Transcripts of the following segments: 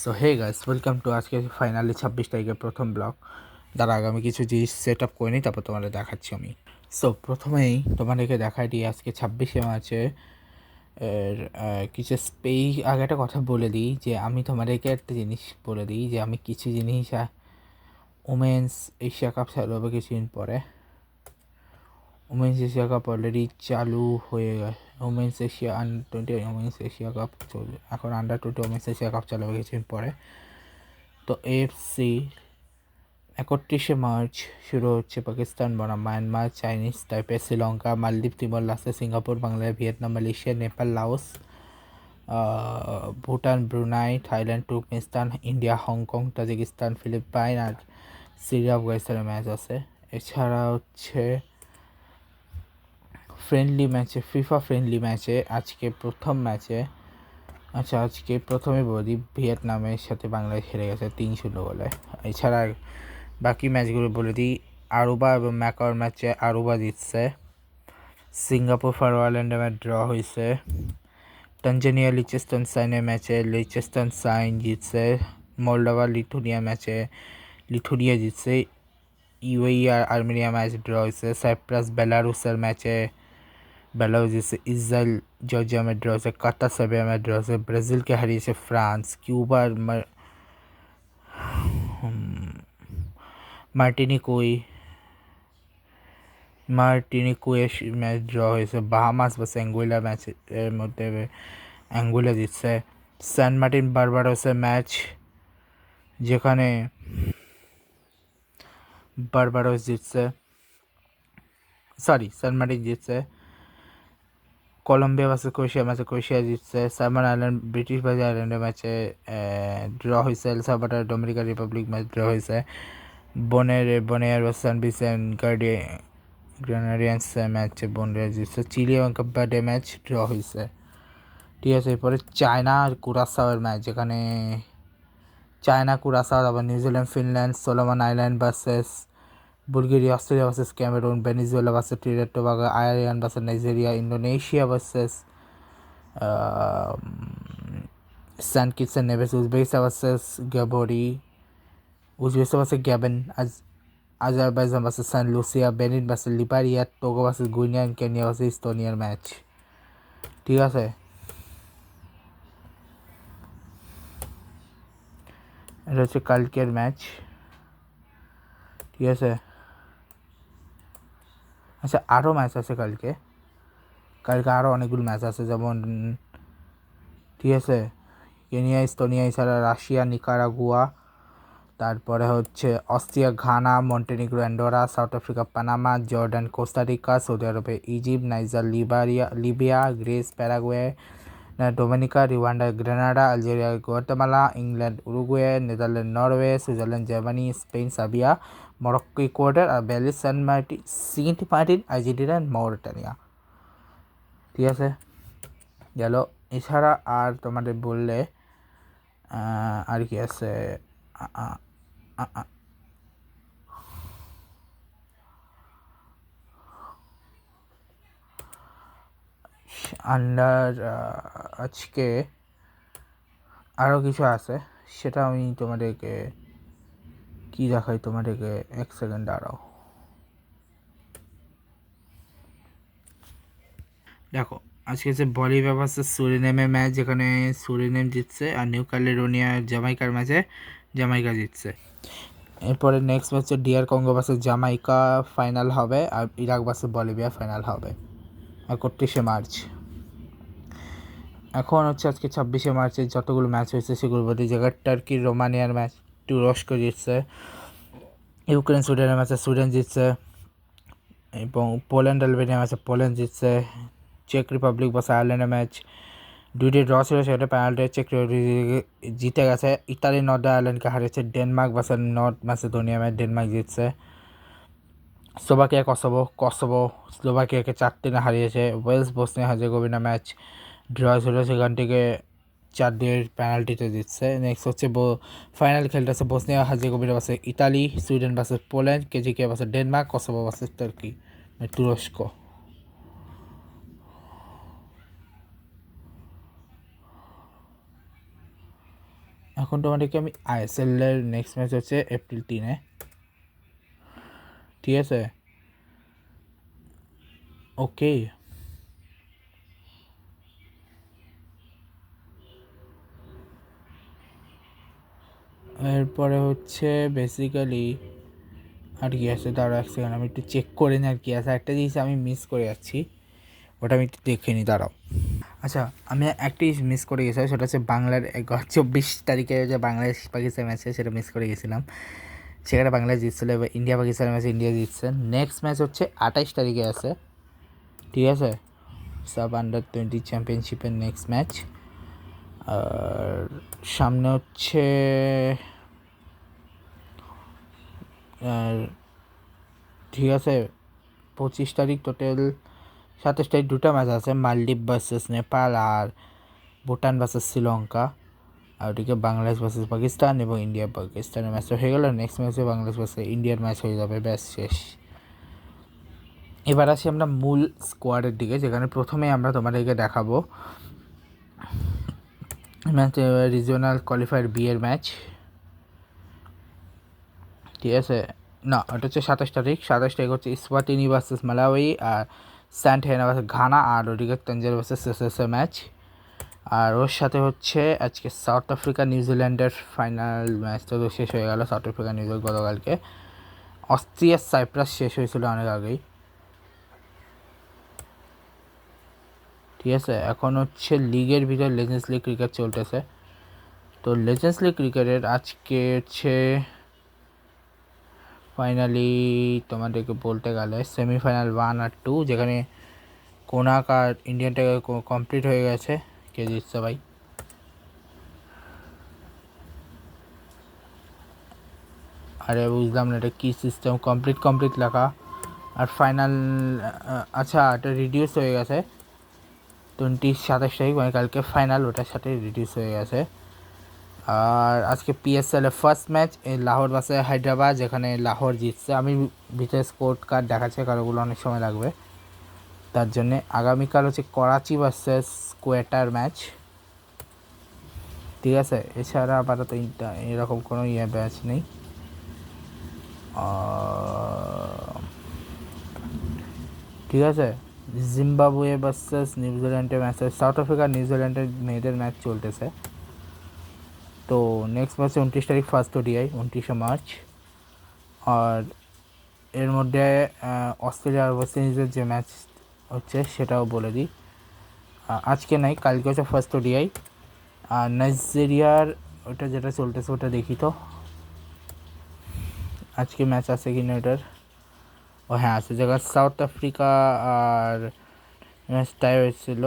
So hey guys, welcome to আজকে finally 26 তারিখের প্রথম ব্লগ। তার আগে আমি কিছু জিনিস সেট আপ করে নিই, তারপর তোমাদের দেখাচ্ছি আমি। সো প্রথমেই তোমাদেরকে দেখাই দিই আজকে 26 মার্চে এর কিছু আগে একটা কথা বলে দিই যে আমি তোমাদেরকে একটা জিনিস বলে দিই যে আমি কিছু জিনিস ওমেন্স এশিয়া কাপ চালু হবে কিছুদিন পরে। ওমেন্স এশিয়া কাপ অলরেডি চালু হয়ে গেছে। Women's Asia under 20 women's Asia cup চলবে, এখন আন্ডার 20 ওমেন্স এশিয়া কাপ চালু হবে কিছুদিন পরে। তো এএফসি 31 মার্চ শুরু হচ্ছে পাকিস্তান বনাম মায়ানমার, চাইনিজ টাইপে, Sri Lanka, Maldives, Timor Leste, Singapore, Bangladesh, Vietnam, Malaysia, Nepal, Laos, Bhutan, Brunei, Thailand, Turkmenistan, India, Hong Kong, Tajikistan, Philippine আর সিরিয়া, আফগানিস্তানের ম্যাচ আছে। এছাড়া হচ্ছে ফ্রেন্ডলি ম্যাচে, ফিফা ফ্রেন্ডলি ম্যাচে আজকে প্রথমে বলি ভিয়েতনামের সাথে বাংলাদেশ হেরে গেছে 3-0 গোলে। এছাড়া বাকি ম্যাচগুলো বলে দিই। আরুবা এবং ম্যাকাওর ম্যাচে আরুবা জিতছে। সিঙ্গাপুর ফারো আইল্যান্ডের ম্যাচ ড্র হয়েছে। তানজানিয়া লিচেস্টেনসাইনের ম্যাচে লিচেস্টেনসাইন জিতছে। মলডোভা লিথুনিয়া ম্যাচে লিথুনিয়া জিতছে। ইউএই আর আর্মেনিয়া ম্যাচ ড্র হয়েছে। সাইপ্রাস বেলারুসের ম্যাচে বেলারুস জিতছে। ইসরায়েল জর্জিয়া ম্যাচ ড্র হয়েছে। কাতার সার্বিয়া ম্যাচ ড্র হয়েছে। ব্রাজিলকে হারিয়েছে ফ্রান্স। কিউবার মার্টিনিকুয়ে ম্যাচ ড্র হয়েছে। বাহামাস বা অ্যাঙ্গুইলা ম্যাচের মধ্যে অ্যাঙ্গুইলা জিতছে। সান মার্টিন বারবাডোসের ম্যাচ, যেখানে বারবাডোস জিতছে, সান মার্টিন জিতছে। কলম্বিয়া ভার্সেস ক্রোয়েশিয়া ম্যাচে ক্রোয়েশিয়া জিতছে। সাইমন আইল্যান্ড ব্রিটিশ ভার্জিন আইল্যান্ডের ম্যাচে ড্র হয়েছে। এল সালভাডর ডোমিনিকান রিপাবলিক ম্যাচ ড্র হয়েছে। বনেয়ার বা সান ভিসেন্ট গ্রেনাডিয়ান্সের ম্যাচে বনরা জিতছে। চিলি এবং কাব্বাডে ম্যাচ ড্র হয়েছে। ঠিক আছে, এরপরে চায়না আর কুরাসাওয়ের ম্যাচ, যেখানে চায়না, কুরাসাও, আবার New Zealand, Finland, Solomon Island versus Bulgaria, Australia versus Cameroon, Venezuela versus Trinidad Tobago, Ireland versus Nigeria, Indonesia versus Saint Kitts and Nevis, Uzbekistan versus Gabon, Azerbaijan versus Saint Lucia, Benin versus Liberia, Togo versus Guinea, Kenya versus ইস্তোনিয়ার match. ঠিক আছে, এটা হচ্ছে কালকের match. ঠিক আছে, আচ্ছা আরও ম্যাচ আছে কালকে আরও অনেকগুলো ম্যাচ আছে, যেমন ঠিক আছে কেনিয়া, ইস্তোনিয়া, এছাড়া রাশিয়া, নিকারাগুয়া, তারপরে হচ্ছে Austria, Ghana, Montenegro, Andorra, South Africa, Panama, Jordan, Costa Rica, Saudi আরবে Egypt, Niger, Libya, Greece, Paraguay, Dominica, Rwanda, Grenada, Algeria, Guatemala, England, Uruguay, Netherland, Norway, Switzerland, Germany, Spain, Serbia, Morocco, Ecuador, আর Belize, Saint Martin, Argentina, Mauritania. ঠিক আছে, গেল। এছাড়া আর তোমাদের বললে আর কি আছে, আজকে আরও কিছু আছে, সেটা আমি তোমাদেরকে কি দেখাই, তোমাদেরকে এক সেকেন্ড দাঁড়াও। দেখো, আজকে হচ্ছে বলিভিয়া ভার্সেস সুরিনেমের ম্যাচ, যেখানে সুরিনেম জিতছে, আর নিউ ক্যালেডোনিয়া জামাইকার ম্যাচে জামাইকা জিতছে। এরপরে নেক্সট ম্যাচ হচ্ছে DR Congo versus Jamaica final হবে, আর ইরাক ভার্সেস বলিভিয়া ফাইনাল হবে 31 মার্চ। এখন হচ্ছে আজকে 26 মার্চে যতগুলো ম্যাচ হয়েছে সেগুলো বলতে, জায়গায় টার্কি রোমানিয়ার ম্যাচ তুরস্ক জিতছে। ইউক্রেন সুইডেনের ম্যাচে সুইডেন জিতছে, এবং পোল্যান্ড আলবেনিয়া ম্যাচে পোল্যান্ড জিতছে। চেক রিপাবলিক ভার্সেস আয়ারল্যান্ডের ম্যাচ দুইটি ড্র ছিল, সেটা পেনাল্টি চেক জিতে গেছে। ইতালি নর্থ আয়ারল্যান্ডকে হারিয়েছে। Denmark versus North Macedonia match Denmark জিতছে। স্লোভাকিয়া কসোভো স্লোভাকিয়াকে 4-3 হারিয়েছে। Wales Bosnia Herzegovina match draw ছিল, সেখান থেকে 4-2 পেনাল্টিতে জিতছে। নেক্সট হচ্ছে ফাইনাল খেলতে আছে Bosnia Herzegovina versus Italy, Sweden versus Poland, কেজিকে versus Denmark, Kosovo versus Turkey তুরস্ক। এখন তোমাদেরকে আমি আইএসএলের নেক্সট ম্যাচ হচ্ছে এপ্রিল 3-এ, ঠিক আছে? ওকে, এরপরে হচ্ছে বেসিক্যালি আর কি আছে, দাঁড়াও এক সেকেন্ড আমি একটু চেক করে নিই আর কি আছে। একটা জিনিস আমি মিস করে যাচ্ছি, ওটা আমি একটু দেখে নিই, দাঁড়াও। আচ্ছা, আমি একটা জিনিস মিস করে গেছিলাম, সেটা হচ্ছে বাংলার 24 তারিখে যে বাংলাদেশ পাকিস্তান ম্যাচ সেটা মিস করে গেছিলাম। সেখানে বাংলাদেশ জিতছিল, এবার ইন্ডিয়া পাকিস্তানের ম্যাচে ইন্ডিয়া জিতছে। নেক্সট ম্যাচ হচ্ছে 28 তারিখে আছে, ঠিক আছে? সাব আন্ডার-20 চ্যাম্পিয়নশিপের নেক্সট ম্যাচ। আর সামনে হচ্ছে ঠিক আছে 25 তারিখ, টোটাল 27 তারিখ দুটো ম্যাচ আছে, মালদ্বীপ ভার্সেস নেপাল আর ভুটান ভার্সেস শ্রীলঙ্কা। আর ওদিকে বাংলাদেশ ভার্সেস পাকিস্তান এবং ইন্ডিয়া পাকিস্তানের ম্যাচটা হয়ে গেল। নেক্সট ম্যাচে বাংলাদেশ ভার্সেস ইন্ডিয়ার ম্যাচ হয়ে যাবে, ব্যাস শেষ। এবার আসি আমরা মূল স্কোয়াডের দিকে, যেখানে প্রথমেই আমরা তোমাদেরকে দেখাবো ম্যাচ রিজিওনাল কোয়ালিফায়ার বি এর ম্যাচ, ঠিক আছে? না, ওটা হচ্ছে 27 তারিখ। 27 তারিখ হচ্ছে ইসওয়াতিনি ভার্সেস মালাউই আর স্যান্ট হেলেনা ভার্সেস ঘানা, আর ওদিকে তানজানিয়া ভার্সেস এসএসএ ম্যাচ। আর ওর সাথে হচ্ছে আজকে সাউথ আফ্রিকা নিউজিল্যান্ডের ফাইনাল ম্যাচটা তো শেষ হয়ে গেল, সাউথ আফ্রিকা নিউজিল্যান্ড গতকালকে। অস্ট্রিয়া সাইপ্রাস শেষ হয়েছিল অনেক আগেই, ঠিক আছে? এখন হচ্ছে লিগের ভিতর লেজেন্ডস লিগ ক্রিকেট চলতেছে। তো লেজেন্ডস লিগ ক্রিকেটের আজকে হচ্ছে ফাইনালি তোমাদেরকে বলতে গেলে সেমিফাইনাল 1 আর 2, যেখানে কোনাক আর ইন্ডিয়ানটাকে কমপ্লিট হয়ে গেছে। কে জিতছে ভাই? আরে বুঝলাম না এটা কী সিস্টেম, কমপ্লিট লেখা আর ফাইনাল। আচ্ছা, এটা রিডিউস হয়ে গেছে 27 তারিখ, মানে কালকে ফাইনাল, ওটার সাথে রিডিউস হয়ে গেছে। আর আজকে পিএসএল এর first match Lahore versus Hyderabad, যেখানে লাহোর জিতছে। আমি ভিতরে স্কোর কার্ড দেখাচ্ছে, কারোগুলো অনেক সময় লাগবে, তার জন্যে। আগামীকাল হচ্ছে করাচি ভার্সেস কোয়েটার ম্যাচ, ঠিক আছে? এছাড়া আপাতত এরকম কোনো ম্যাচ নেই। ঠিক আছে, জিম্বাবুয়ে ভার্সেস নিউজিল্যান্ডের ম্যাচ, সাউথ আফ্রিকা নিউজিল্যান্ডের মেয়েদের ম্যাচ চলতেছে। তো নেক্সট ম্যাচ 29 তারিখ ফার্স্ট ওডিআই, 29শে মার্চ। আর এর মধ্যে অস্ট্রেলিয়া আর ওয়েস্ট ইন্ডিজের যে ম্যাচ হচ্ছে সেটাও বলে দিই, আজকে নাই, কালকে হচ্ছে ফার্স্ট ওডিআই। আর নাইজেরিয়ার ওটা যেটা চলতেছে ওটা দেখি তো আজকে ম্যাচ আছে কি না ওটার। ও হ্যাঁ, আছে, জায়গা সাউথ আফ্রিকা আর ম্যাচটাই হয়েছিল,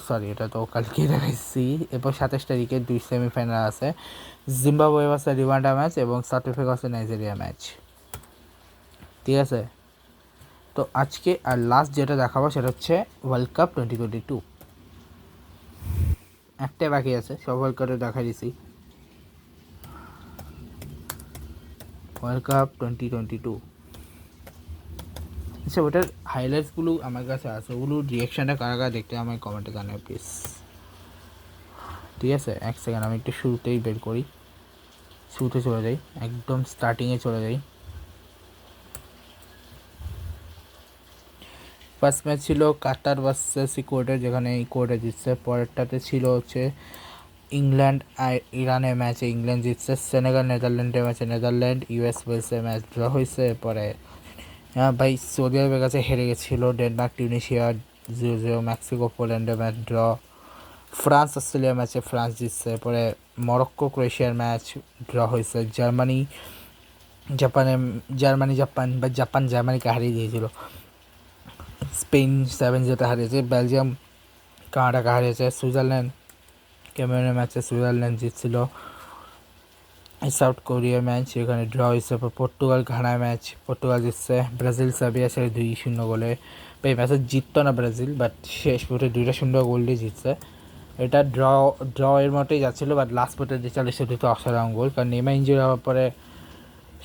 সরি এটা তো কালকে দেখাইছি। এরপর 27 তারিখে 2 সেমিফাইনাল আছে, জিম্বাবুয়ে ভার্সেস রিওয়ান্ডা ম্যাচ এবং south Africa versus Nigeria match, ঠিক আছে? তো আজকে আর লাস্ট যেটা দেখাবো সেটা হচ্ছে ওয়ার্ল্ড কাপ 2022, একটাই বাকি আছে, সব ওয়ার্ল্ড কাপে দেখা দিছি। ওয়ার্ল্ড কাপ 2022, আচ্ছা ওটার হাইলাইটসগুলো আমার কাছে আছে, ওগুলো রিয়াকশানটা কারা কারা দেখতে আমায় কমেন্টে জানাও প্লিজ, ঠিক আছে? এক সেকেন্ড আমি একটু শুরুতেই বের করি, শুরুতে চলে যাই, একদম স্টার্টিংয়ে চলে যাই। ফার্স্ট ম্যাচ ছিল কাতার ভার্সেস ইকুয়েডর, যেখানে ইকুয়েডর জিতছে। পরেরটাতে ছিল হচ্ছে ইংল্যান্ড আর ইরানের ম্যাচে ইংল্যান্ড জিতছে। সেনেগাল নেদারল্যান্ডের ম্যাচে নেদারল্যান্ড, ইউএস ওয়েলসের ম্যাচ ড্র হয়েছে। এরপরে ভাই সৌদি আরবের কাছে হেরে গেছিলো ডেনমার্ক, টিউনিশিয়া 0-0, মেক্সিকো পোল্যান্ডের ম্যাচ ড্র। ফ্রান্স অস্ট্রেলিয়ার ম্যাচে ফ্রান্স জিতছে। এরপরে মরক্কো ক্রোয়েশিয়ার ম্যাচ ড্র হয়েছে। জাপান জার্মানিকে হারিয়ে দিয়েছিল। স্পেন 7-0 হারিয়েছে। বেলজিয়াম কানাডাকে হারিয়েছে। সুইজারল্যান্ড ক্যামেরুনের ম্যাচে সুইজারল্যান্ড জিতছিল। সাউথ কোরিয়ার ম্যাচ এখানে ড্র হয়েছে। পর্তুগাল ঘানার ম্যাচ পর্তুগাল জিতছে। ব্রাজিল সার্বিয়া সাথে 2-0 গোলে। এই ম্যাচে জিততো না ব্রাজিল, বাট শেষ পর্যন্ত 2-0 গোল দিয়ে জিতছে। এটা ড্র এর মতোই যাচ্ছিলো, বাট লাস্ট পর্যন্ত রিচার্লিসন দিতে অসাধারণ গোল, কারণ নেইমার ইনজুরি হওয়ার পরে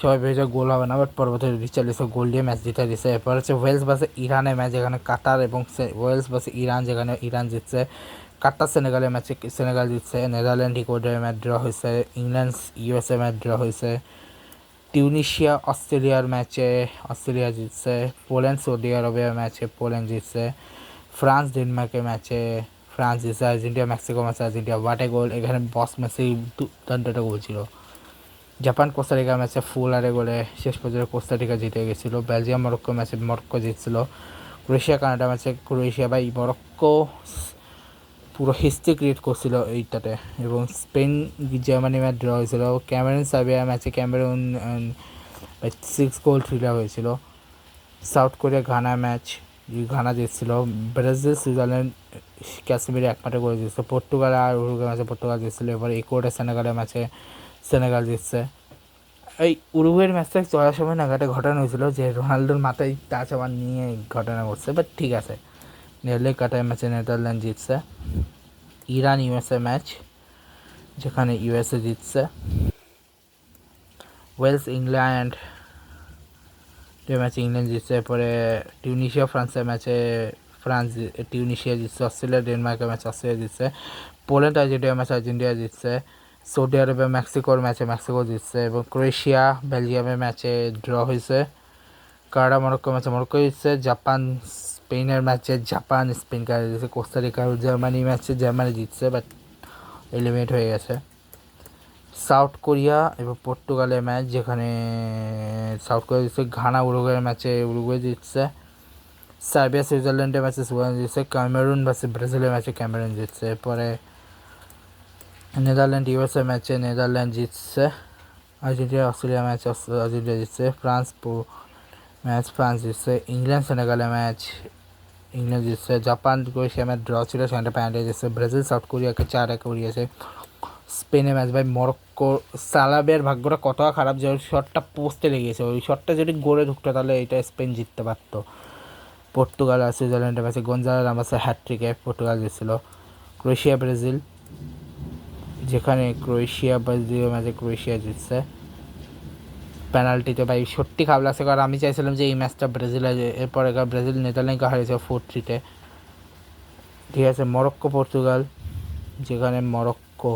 সবাই ভেবেছে গোল হবে না, বাট পরবর্তীতে রিচার্লিসন গোল দিয়ে ম্যাচ জিতে দিচ্ছে। এরপর হচ্ছে ওয়েলস ভার্সেস ইরানের ম্যাচ, যেখানে কাতার এবং ওয়েলস ভার্সেস ইরান, যেখানে ইরান জিতছে। কাটটা সেনেগালের ম্যাচে সেনেগাল জিতছে, নেদারল্যান্ড ইকুয়েডরের ম্যাচ ড্র হয়েছে, ইংল্যান্ড ইউএসএ ম্যাচ ড্র হয়েছে, টিউনিশিয়া অস্ট্রেলিয়ার ম্যাচে অস্ট্রেলিয়া জিতছে, পোল্যান্ড সৌদি আরবের ম্যাচে পোল্যান্ড জিতছে, ফ্রান্স ডেনমার্কের ম্যাচে ফ্রান্স জিতছে, আর্জেন্টিনা মেক্সিকো ম্যাচে আর্জেন্টিনা ওয়াটে গোল, এখানে বস ম্যাচেই দুর্দান্তটা গোল ছিল। জাপান কোস্টারিকার ম্যাচে ফুল আরে গোলে শেষ পর্যন্ত কোস্টারিকা জিতে গেছিলো। বেলজিয়াম মরক্কো ম্যাচে মরক্কো জিতছিল। ক্রোয়েশিয়া কানাডা ম্যাচে ক্রোয়েশিয়া বাই মরক্কো পুরো হিস্ট্রি ক্রিয়েট করছিল এইটাতে। এবং স্পেন জার্মানি ম্যাচ ড্র হয়েছিল। ক্যামেরুন সার্বিয়া ম্যাচে ক্যামেরুন 6 গোল থ্রিলার হয়েছিল। South Korea Ghana match Ghana জিতছিল। ব্রাজিল সুইজারল্যান্ড কাশ্মীরে একমাত্র করে জিতছে। পর্তুগাল আর উরুগুয়ে ম্যাচে পর্তুগাল জিতছিল। এবার ইকুয়েডর সেনেগালের ম্যাচে সেনেগাল জিতছে। এই উরুগুয়ের ম্যাচটা চলার সময় নাগাটে ঘটনা হয়েছিল যে রোনাল্ডোর মাথায় টাচ আবার নিয়ে ঘটনা ঘটছে, বাট ঠিক আছে। নেলে কাটার ম্যাচে নেদারল্যান্ড জিতছে। ইরান ইউএসএ ম্যাচ যেখানে ইউএসএ জিতছে। ওয়েলস ইংল্যান্ড ম্যাচে ইংল্যান্ড জিতছে। এরপরে টিউনিশিয়া ফ্রান্সের ম্যাচে টিউনিশিয়া জিতছে। অস্ট্রেলিয়া ডেনমার্কের ম্যাচে অস্ট্রেলিয়া জিতছে। পোল্যান্ড আর্জেন্টিনার ম্যাচে আর্জেন্টিনা জিতছে। সৌদি আরবে মেক্সিকোর ম্যাচে মেক্সিকো জিতছে। এবং ক্রোয়েশিয়া বেলজিয়ামের ম্যাচে ড্র হয়েছে। কানাডা মরক্কোর ম্যাচে মরক্কো জিতছে। জাপান স্পেনের ম্যাচে জাপান স্পেন কারে জিতছে। কোস্টারিকা জার্মানি ম্যাচে জার্মানি জিতছে, বাট এলিমিনেট হয়ে গেছে। সাউথ কোরিয়া এবং পর্তুগালের ম্যাচ যেখানে সাউথ কোরিয়া জিতছে। ঘানা উরুগুয়ের ম্যাচে উরুগুয়ে জিতছে। সার্বিয়া সুইজারল্যান্ডের ম্যাচে সুইজারল্যান্ড জিতছে। ক্যামেরুন ভার্সেস ব্রাজিলের ম্যাচে ক্যামেরুন জিতছে। এরপরে নেদারল্যান্ড ইউএসএ ম্যাচে নেদারল্যান্ড জিতছে। আর্জেন্টিনা অস্ট্রেলিয়া ম্যাচ আর্জেন্টিনা জিতছে। ফ্রান্স ম্যাচ ফ্রান্স জিতছে। ইংল্যান্ড সেনেগালের ম্যাচ ইংল্যান্ড জিতছে। জাপান ক্রোয়েশিয়া ম্যাচ ড্র ছিল, সেখানটা পেনাল্টি জিতছে। ব্রাজিল সাউথ কোরিয়াকে 4-1 উড়িয়েছে। স্পেনের ম্যাচ ভাই মরক্কো সালাবের ভাগ্যটা কতটা খারাপ যে ওই শটটা পোস্টে লেগেছে। ওই শটটা যদি গোলে ঢুকতো তাহলে এটা স্পেন জিততে পারতো। পর্তুগাল আর সুইজারল্যান্ডের ম্যাচে গঞ্জালো রামোসের হ্যাটট্রিকে পর্তুগাল জিতছিল। ক্রোয়েশিয়া ব্রাজিল যেখানে ক্রোয়েশিয়া ব্রাজিলের ম্যাচে ক্রোয়েশিয়া জিতছে পেনাল্টিতে। ভাই সত্যি খারাপ লাগছে, কারণ আমি চাইছিলাম যে এই ম্যাচটা ব্রাজিল এরপরে ব্রাজিল নেদারল্যান্ডকে হারিয়েছে 4-3-তে। ঠিক আছে, মরক্কো পর্তুগাল যেখানে মরক্কো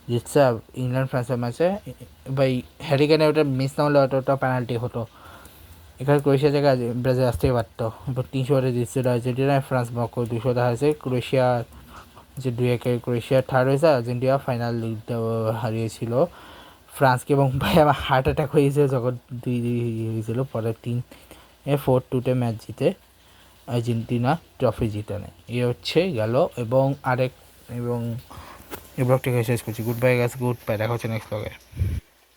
জিতছে। ইংল্যান্ড ফ্রান্সের ম্যাচে ভাই হ্যারিকেনে ওটা মিস না হলে ওটা পেনাল্টি হতো। এখানে ক্রোয়েশিয়া জায়গায় ব্রাজিল আসতেই পারতো। এবার 300-তে জিতছিল আর্জেন্টিনা। ফ্রান্স মরক্কো 200-তে হারিয়েছে। ক্রোয়েশিয়া যে 2-1 ক্রোয়েশিয়া থার্ড হয়েছে। আর্জেন্টিনা ফাইনাল হারিয়েছিল ফ্রান্সকে। এবং ভাই আমার হার্ট অ্যাটাক হয়েছিল যখন 2-2 হয়েছিল। পরে 4-2-তে ম্যাচ জিতে আর্জেন্টিনা ট্রফি জিতে নেয়। এ হচ্ছে গেল। এবং এই ব্লগটিকে শেষ করছি। গুড বাই গাছ, গুড বাই, দেখা হচ্ছে নেক্সট ব্লগে।